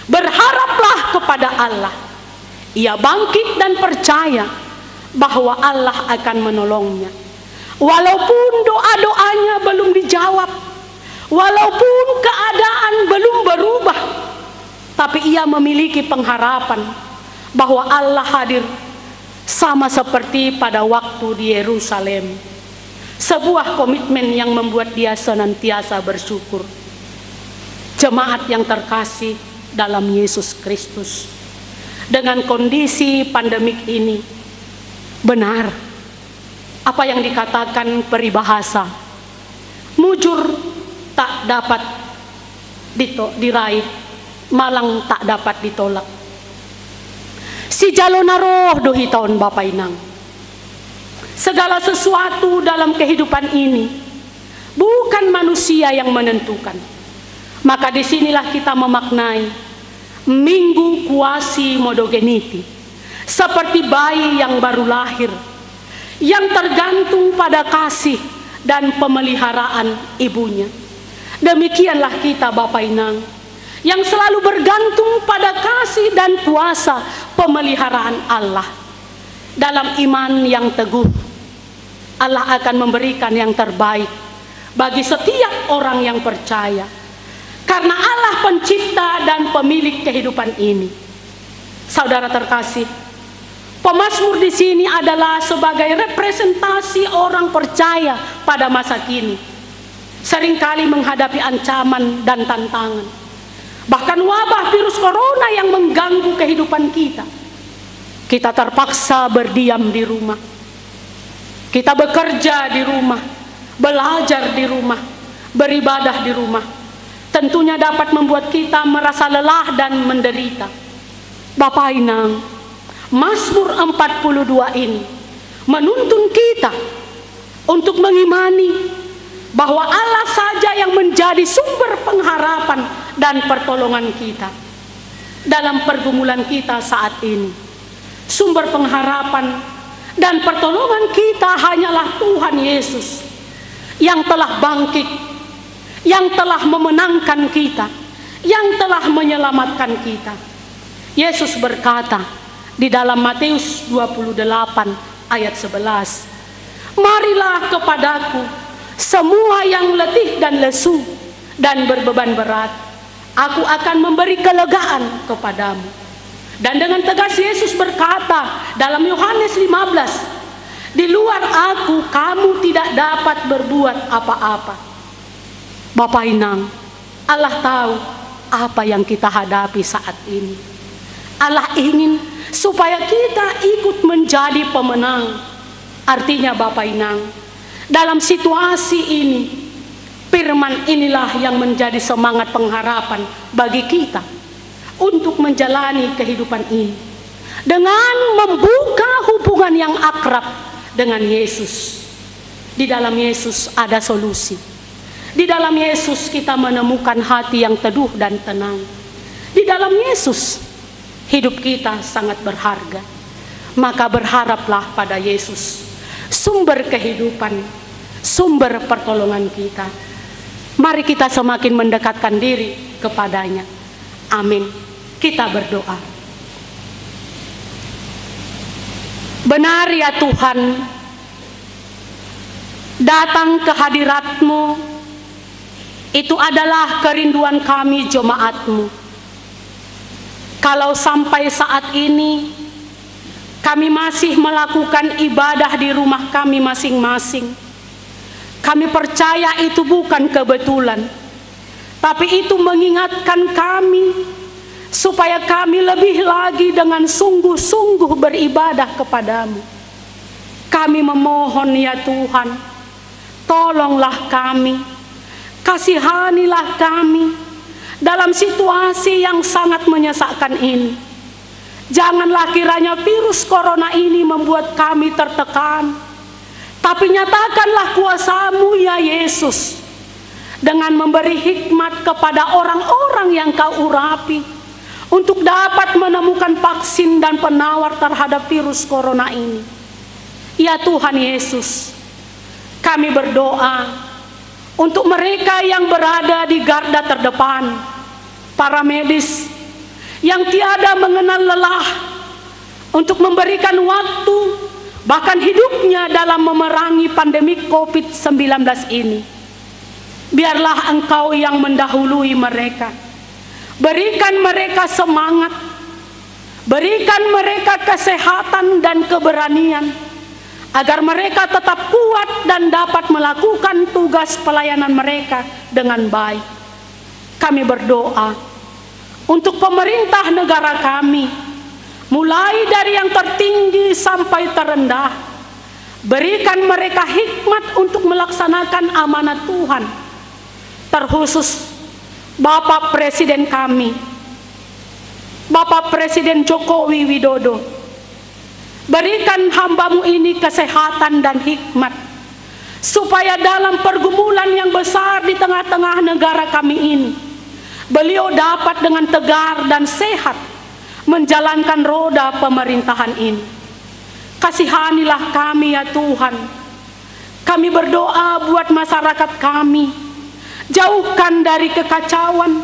"Berharaplah kepada Allah." Ia bangkit dan percaya bahwa Allah akan menolongnya. Walaupun doa-doanya belum dijawab, walaupun keadaan belum berubah, tapi ia memiliki pengharapan bahwa Allah hadir sama seperti pada waktu di Yerusalem. Sebuah komitmen yang membuat dia senantiasa bersyukur. Jemaat yang terkasih dalam Yesus Kristus, dengan kondisi pandemik ini, benar apa yang dikatakan peribahasa, mujur tak dapat diraih, malang tak dapat ditolak. Si jalona roh dohi tahun Bapak Inang. Segala sesuatu dalam kehidupan ini bukan manusia yang menentukan. Maka disinilah kita memaknai Minggu Kuasi Modogeniti, seperti bayi yang baru lahir, yang tergantung pada kasih dan pemeliharaan ibunya. Demikianlah kita, Bapak Inang, yang selalu bergantung pada kasih dan kuasa pemeliharaan Allah. Dalam iman yang teguh, Allah akan memberikan yang terbaik bagi setiap orang yang percaya, karena Allah pencipta dan pemilik kehidupan ini. Saudara terkasih, pemazmur di sini adalah sebagai representasi orang percaya pada masa kini, seringkali menghadapi ancaman dan tantangan, bahkan wabah virus corona yang mengganggu kehidupan kita. Kita terpaksa berdiam di rumah, kita bekerja di rumah, belajar di rumah, beribadah di rumah. Tentunya dapat membuat kita merasa lelah dan menderita. Bapak Inang, Mazmur 42 ini menuntun kita untuk mengimani bahwa Allah saja yang menjadi sumber pengharapan dan pertolongan kita dalam pergumulan kita saat ini. Sumber pengharapan dan pertolongan kita hanyalah Tuhan Yesus yang telah bangkit, yang telah memenangkan kita, yang telah menyelamatkan kita. Yesus berkata di dalam Matius 28 ayat 11, "Marilah kepadaku semua yang letih dan lesu dan berbeban berat, aku akan memberi kelegaan kepadamu." Dan dengan tegas Yesus berkata dalam Yohanes 15, "Di luar aku kamu tidak dapat berbuat apa-apa." Bapak Inang, Allah tahu apa yang kita hadapi saat ini. Allah ingin supaya kita ikut menjadi pemenang. Artinya Bapak Inang, dalam situasi ini, firman inilah yang menjadi semangat pengharapan bagi kita untuk menjalani kehidupan ini dengan membuka hubungan yang akrab dengan Yesus. Di dalam Yesus ada solusi. Di dalam Yesus kita menemukan hati yang teduh dan tenang. Di dalam Yesus hidup kita sangat berharga. Maka berharaplah pada Yesus, sumber kehidupan, sumber pertolongan kita. Mari kita semakin mendekatkan diri kepadanya. Amin. Kita berdoa. Benar ya Tuhan, datang ke hadirat-Mu itu adalah kerinduan kami jemaat-Mu. Kalau sampai saat ini Kami masih melakukan ibadah di rumah kami masing-masing. Kami percaya itu bukan kebetulan, tapi itu mengingatkan kami supaya kami lebih lagi dengan sungguh-sungguh beribadah kepadamu. Kami memohon ya Tuhan, tolonglah kami, kasihanilah kami dalam situasi yang sangat menyesakkan ini. Janganlah kiranya virus corona ini membuat kami tertekan, tapi nyatakanlah kuasa-Mu ya Yesus, dengan memberi hikmat kepada orang-orang yang Kau urapi untuk dapat menemukan vaksin dan penawar terhadap virus corona ini. Ya Tuhan Yesus, kami berdoa untuk mereka yang berada di garda terdepan, para medis yang tiada mengenal lelah untuk memberikan waktu bahkan hidupnya dalam memerangi pandemi COVID-19 ini. Biarlah Engkau yang mendahului mereka. Berikan mereka semangat, berikan mereka kesehatan dan keberanian, agar mereka tetap kuat dan dapat melakukan tugas pelayanan mereka dengan baik. Kami berdoa untuk pemerintah negara kami, mulai dari yang tertinggi sampai terendah. Berikan mereka hikmat untuk melaksanakan amanat Tuhan, terkhusus Bapak Presiden kami, Bapak Presiden Jokowi Widodo. Berikan hamba-Mu ini kesehatan dan hikmat, supaya dalam pergumulan yang besar di tengah-tengah negara kami ini, beliau dapat dengan tegar dan sehat menjalankan roda pemerintahan ini. Kasihanilah kami ya Tuhan. Kami berdoa buat masyarakat kami, jauhkan dari kekacauan,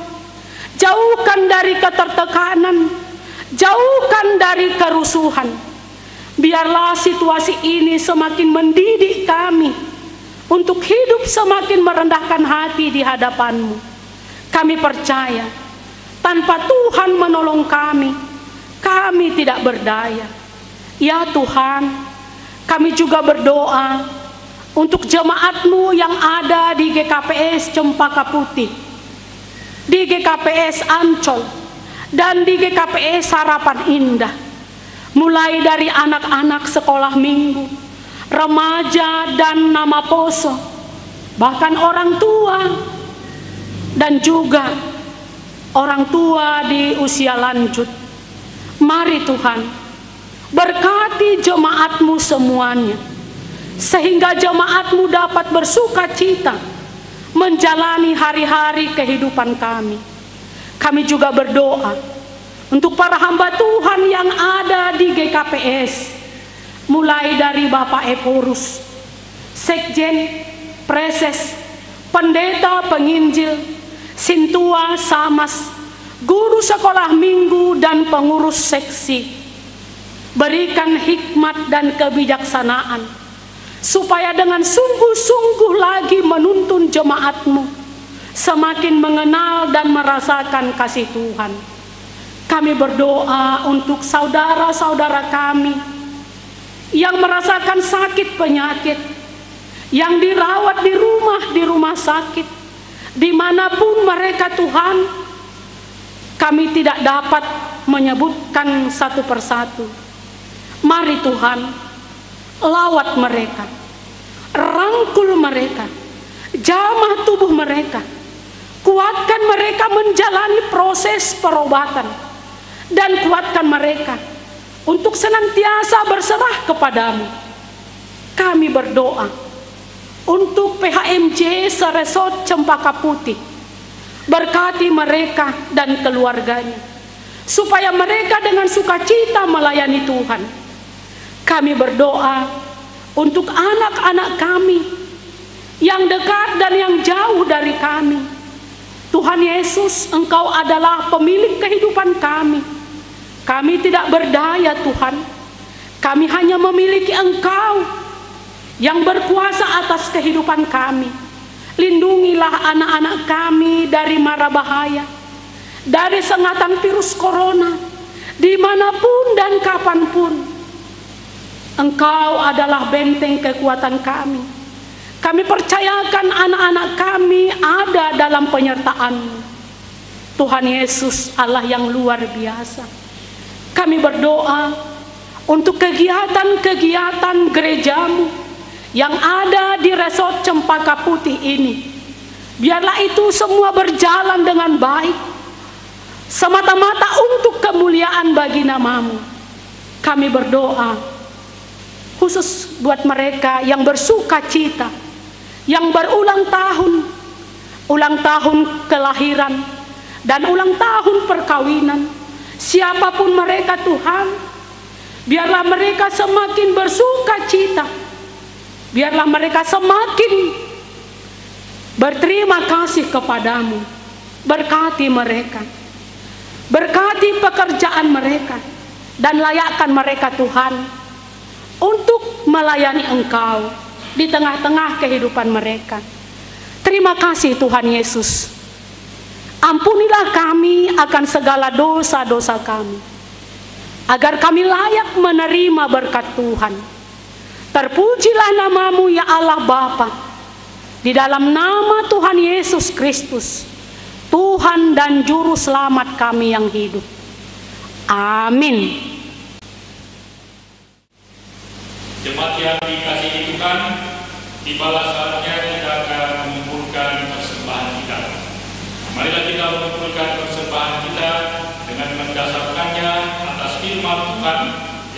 jauhkan dari ketertekanan, jauhkan dari kerusuhan. Biarlah situasi ini semakin mendidik kami untuk hidup semakin merendahkan hati di hadapan-Mu. Kami percaya tanpa Tuhan menolong kami, kami tidak berdaya. Ya Tuhan, kami juga berdoa untuk jemaat-Mu yang ada di GKPS Cempaka Putih, di GKPS Ancol, dan di GKPS Harapan Indah. Mulai dari anak-anak sekolah minggu, remaja dan nama poso, bahkan orang tua, dan juga orang tua di usia lanjut. Mari Tuhan, berkati jemaat-Mu semuanya, sehingga jemaat-Mu dapat bersuka cita menjalani hari-hari kehidupan kami. Kami juga berdoa untuk para hamba Tuhan yang ada di GKPS, mulai dari Bapak Eporus, Sekjen, Preses, Pendeta Penginjil, Sintua Samas, guru sekolah minggu dan pengurus seksi. Berikan hikmat dan kebijaksanaan, supaya dengan sungguh-sungguh lagi menuntun jemaat-Mu semakin mengenal dan merasakan kasih Tuhan. Kami berdoa untuk saudara-saudara kami yang merasakan sakit penyakit, yang dirawat di rumah sakit, dimanapun mereka Tuhan. Kami tidak dapat menyebutkan satu persatu. Mari Tuhan, lawat mereka, rangkul mereka, jamah tubuh mereka, kuatkan mereka menjalani proses perobatan, dan kuatkan mereka untuk senantiasa berserah kepadamu. Kami berdoa untuk PHMJ Seresot Cempaka Putih, berkati mereka dan keluarganya, supaya mereka dengan sukacita melayani Tuhan. Kami berdoa untuk anak-anak kami yang dekat dan yang jauh dari kami. Tuhan Yesus, Engkau adalah pemilik kehidupan kami. Kami tidak berdaya Tuhan, kami hanya memiliki Engkau yang berkuasa atas kehidupan kami. Lindungilah anak-anak kami dari mara bahaya, dari sengatan virus corona, dimanapun dan kapanpun. Engkau adalah benteng kekuatan kami. Kami percayakan anak-anak kami ada dalam penyertaan-Mu. Tuhan Yesus, Allah yang luar biasa. Kami berdoa untuk kegiatan-kegiatan gereja-Mu yang ada di Resort Cempaka Putih ini. Biarlah itu semua berjalan dengan baik, semata-mata untuk kemuliaan bagi nama-Mu. Kami berdoa khusus buat mereka yang bersuka cita, yang berulang tahun kelahiran dan ulang tahun perkawinan. Siapapun mereka Tuhan, biarlah mereka semakin bersuka cita, biarlah mereka semakin berterima kasih kepadamu. Berkati mereka, berkati pekerjaan mereka, dan layakkan mereka Tuhan untuk melayani Engkau di tengah-tengah kehidupan mereka. Terima kasih Tuhan Yesus. Ampunilah kami akan segala dosa-dosa kami, agar kami layak menerima berkat Tuhan. Terpujilah nama-Mu ya Allah Bapa, di dalam nama Tuhan Yesus Kristus, Tuhan dan Juru Selamat kami yang hidup. Amin. Jemaat yang dikasihi Tuhan, tibalah saatnya kita akan mengumpulkan persembahan kita. Marilah kita mengumpulkan persembahan kita dengan mendasarkannya atas firman Tuhan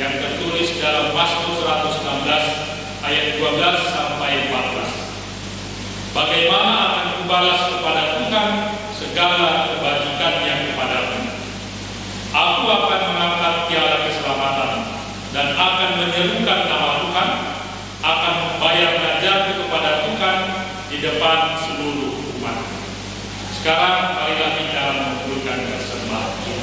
yang tertulis dalam Mazmur 116 ayat 12 sampai 14. Bagaimana akan kubalas kepada Tuhan segala kebajikannya kepadamu? Aku akan mengangkat piala keselamatan dan akan menyerukan nama Tuhan, akan membayar najarku kepada Tuhan di depan seluruh umat. Sekarang marilah kita mengumpulkan persembahan kita.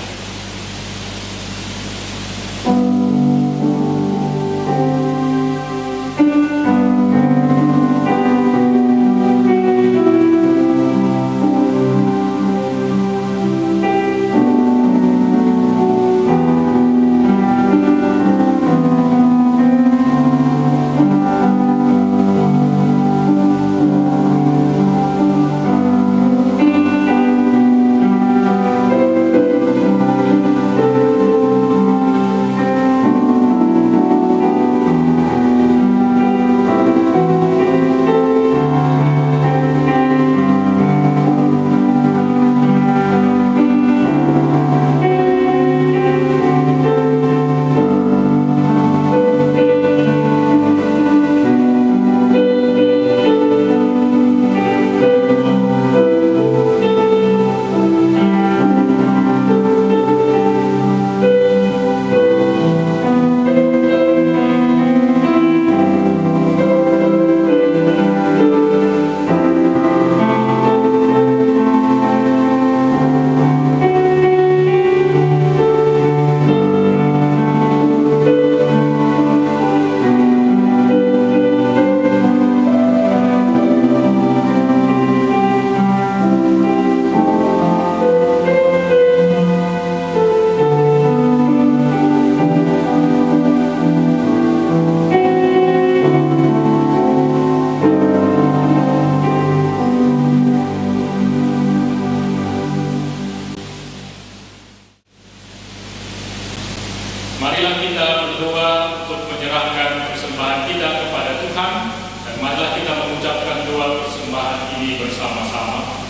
Marilah kita berdoa untuk menyerahkan persembahan kita kepada Tuhan, dan marilah kita mengucapkan doa persembahan ini bersama-sama.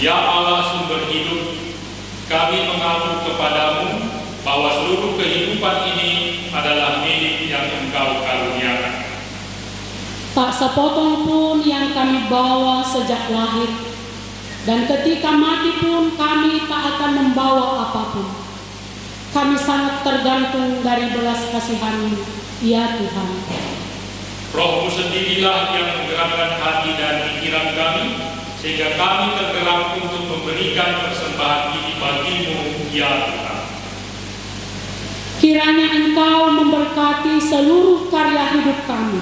Ya Allah sumber hidup, kami mengaku kepadamu bahwa seluruh kehidupan ini adalah milik yang Engkau karuniakan. Tak sepotong pun yang kami bawa sejak lahir, dan ketika mati pun kami tak akan membawa apapun. Kami sangat tergantung dari belas kasihan-Mu, ya Tuhan. Roh-Mu sendirilah yang menggerakkan hati dan pikiran kami, sehingga kami tergerak untuk memberikan persembahan ini bagi-Mu, ya Tuhan. Kiranya Engkau memberkati seluruh karya hidup kami,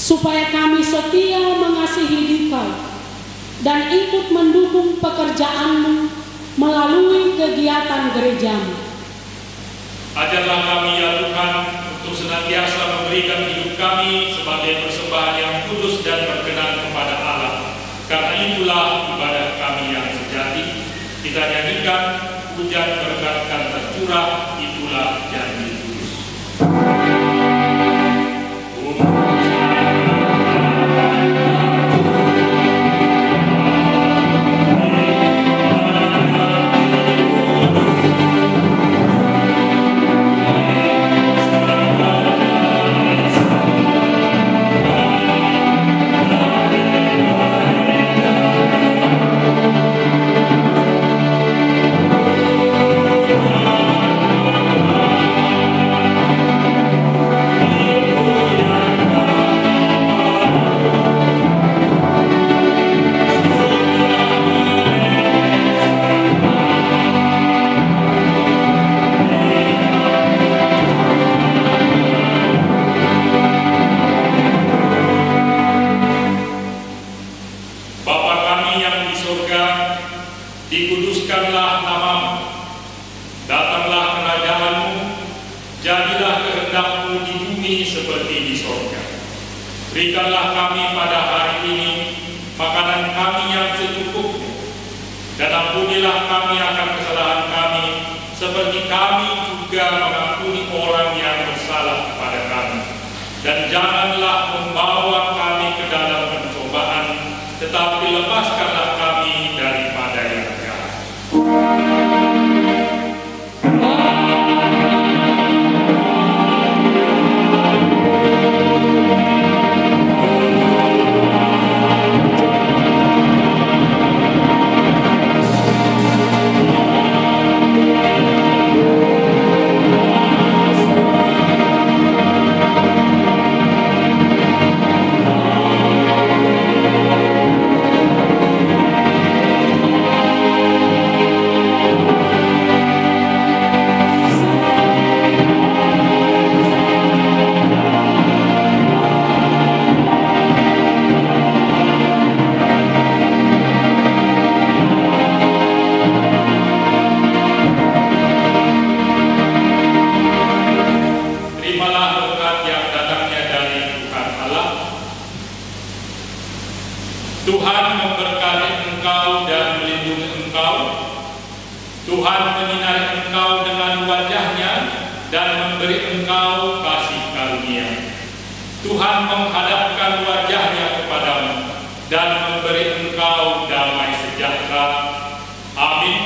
supaya kami setia mengasihi Dikau dan ikut mendukung pekerjaan-Mu melalui kegiatan gereja-Mu. Ajarlah kami ya Tuhan untuk senantiasa kami sebagai persembahan yang kudus dan berkenan kepada Allah. Karena itulah ibadah kami yang sejati. Kita nyanyikan hujan berkat kan tercurah, itulah janji kudus. Dikuduskanlah namamu, datanglah kerajaanmu, jadilah kehendak-Mu di bumi seperti di sorga. Berikanlah kami pada hari ini makanan kami yang secukupnya, dan ampunilah kami akan kesalahan kami, seperti kami juga mengampuni orang yang bersalah kepada kami. Dan janganlah membawa kami ke dalam pencobaan, tetapi lepaskanlah kami daripada yang jahat. Tuhan memberkati engkau dan melindungi engkau. Tuhan menyinari engkau dengan wajah-Nya dan memberi engkau kasih karunia. Tuhan menghadapkan wajah-Nya kepadamu dan memberi engkau damai sejahtera. Amin.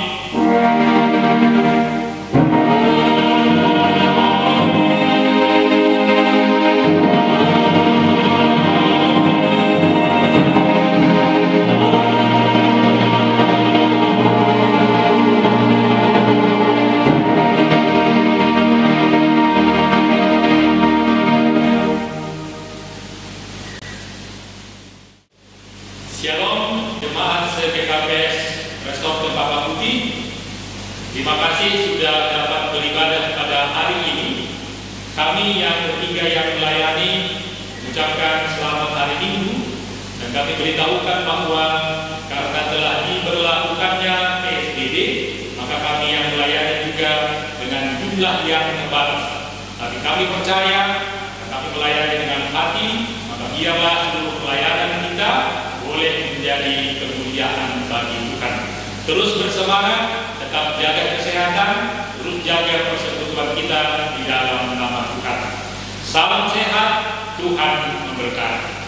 Shalom jemaat se-GKPS Resort Cempaka Putih. Terima kasih sudah dapat beribadah pada hari ini. Kami yang bertiga yang melayani mengucapkan selamat hari Minggu, dan kami beritahukan bahwa karena telah diberlakukannya PSBB, maka kami yang melayani juga dengan jumlah yang terbatas. Tapi kami percaya dan kami melayani dengan hati, maka biarlah seluruh pelayanan kita boleh menjadi kemuliaan bagi Tuhan. Terus bersemangat, tetap jaga kesehatan, terus jaga persekutuan kita di dalam nama Tuhan. Salam sehat, Tuhan memberkati.